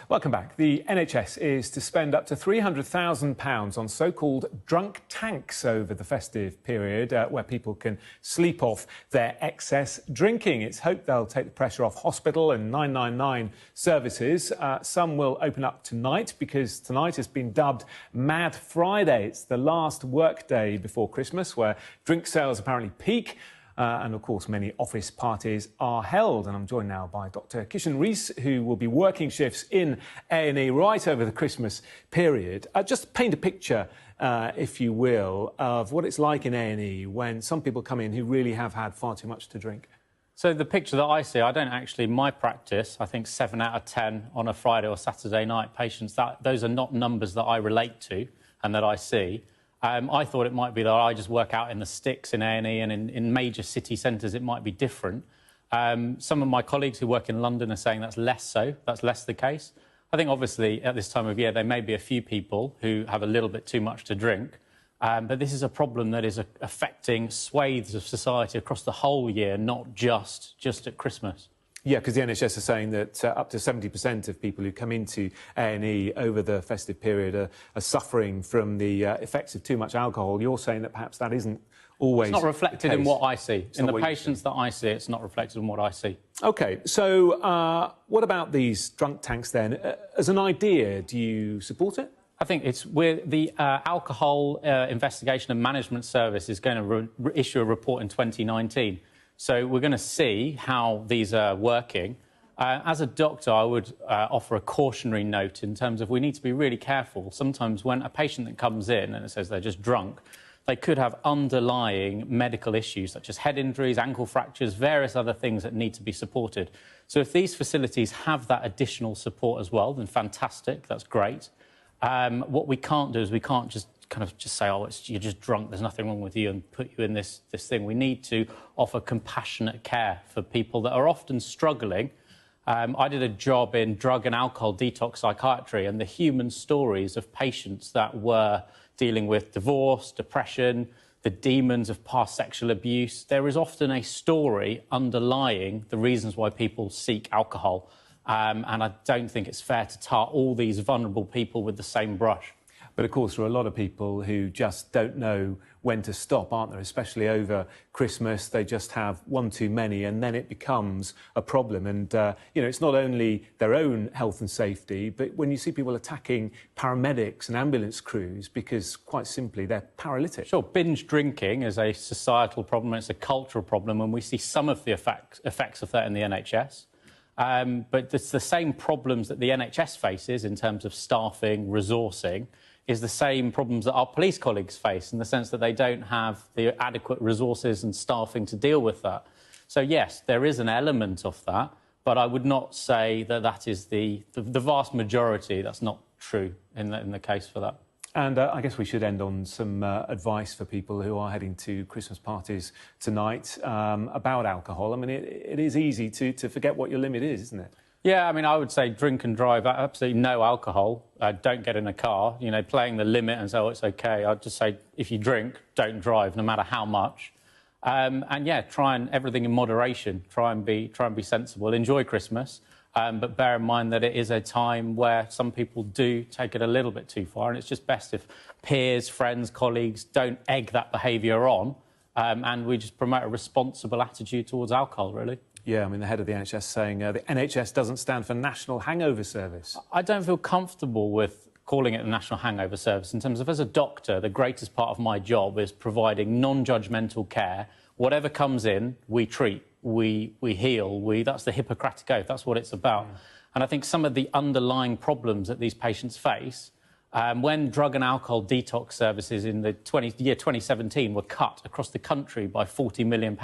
Welcome back. The NHS is to spend up to £300,000 on so-called drunk tanks over the festive period, where people can sleep off their excess drinking. It's hoped they'll take the pressure off hospital and 999 services. Some will open up tonight because tonight has been dubbed Mad Friday. It's the last work day before Christmas, where drink sales apparently peak. And, of course, many office parties are held. And I'm joined now by Dr. Kishan Rees, who will be working shifts in A&E right over the Christmas period. Just paint a picture, if you will, of what it's like in A&E when some people come in who really have had far too much to drink. So the picture that I see, I don't actually, my practice, I think 7 out of 10 on a Friday or Saturday night patients, those are not numbers that I relate to and that I see. I thought it might be that I just work out in the sticks in A&E, and in major city centres it might be different. Some of my colleagues who work in London are saying that's less so, that's less the case. I think obviously at this time of year there may be a few people who have a little bit too much to drink, but this is a problem that is affecting swathes of society across the whole year, not just at Christmas. Yeah, because the NHS is saying that up to 70% of people who come into A&E over the festive period are suffering from the effects of too much alcohol. You're saying that perhaps that isn't always It's not reflected in what I see. It's in the patients that I see, it's not reflected in what I see. OK, so what about these drunk tanks then? As an idea, do you support it? I think it's where the Alcohol Investigation and Management Service is going to issue a report in 2019. So we're going to see how these are working. As a doctor, I would offer a cautionary note in terms of we need to be really careful. Sometimes when a patient that comes in and it says they're just drunk, they could have underlying medical issues such as head injuries, ankle fractures, various other things that need to be supported. So if these facilities have that additional support as well, then fantastic, that's great. What we can't do is we can't just say, oh, you're just drunk, there's nothing wrong with you, and put you in this thing. We need to offer compassionate care for people that are often struggling. I did a job in drug and alcohol detox psychiatry, and the human stories of patients that were dealing with divorce, depression, the demons of past sexual abuse. There is often a story underlying the reasons why people seek alcohol. And I don't think it's fair to tar all these vulnerable people with the same brush. But, of course, there are a lot of people who just don't know when to stop, aren't there? Especially over Christmas, they just have one too many, and then it becomes a problem. And, you know, it's not only their own health and safety, but when you see people attacking paramedics and ambulance crews because, quite simply, they're paralytic. Sure, binge drinking is a societal problem, it's a cultural problem, and we see some of the effects of that in the NHS. But it's the same problems that the NHS faces in terms of staffing, resourcing, is the same problems that our police colleagues face, in the sense that they don't have the adequate resources and staffing to deal with that. So, yes, there is an element of that, but I would not say that that is the vast majority. That's not true in the case for that. And I guess we should end on some advice for people who are heading to Christmas parties tonight about alcohol. I mean, it is easy to forget what your limit is, isn't it? Yeah, I mean, I would say drink and drive, absolutely no alcohol. Don't get in a car, you know, playing the limit and say, oh, it's OK. I'd just say, if you drink, don't drive, no matter how much. And, yeah, try everything in moderation. Try and be sensible. Enjoy Christmas. But bear in mind that it is a time where some people do take it a little bit too far, and it's just best if peers, friends, colleagues don't egg that behaviour on, and we just promote a responsible attitude towards alcohol, really. Yeah, I mean, the head of the NHS saying the NHS doesn't stand for National Hangover Service. I don't feel comfortable with calling it the National Hangover Service, in terms of, as a doctor, the greatest part of my job is providing non-judgmental care. Whatever comes in, we treat, we heal, that's the Hippocratic Oath, that's what it's about. Yeah. And I think some of the underlying problems that these patients face, when drug and alcohol detox services in the year 2017 were cut across the country by £40 million,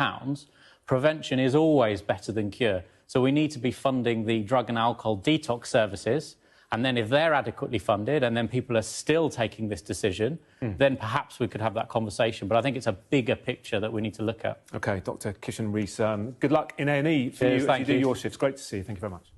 prevention is always better than cure. So we need to be funding the drug and alcohol detox services, and then if they're adequately funded and then people are still taking this decision, then perhaps we could have that conversation. But I think it's a bigger picture that we need to look at. OK, Dr. Kishan Rees, good luck in A&E for you as you do your shifts. Great to see you. Thank you very much.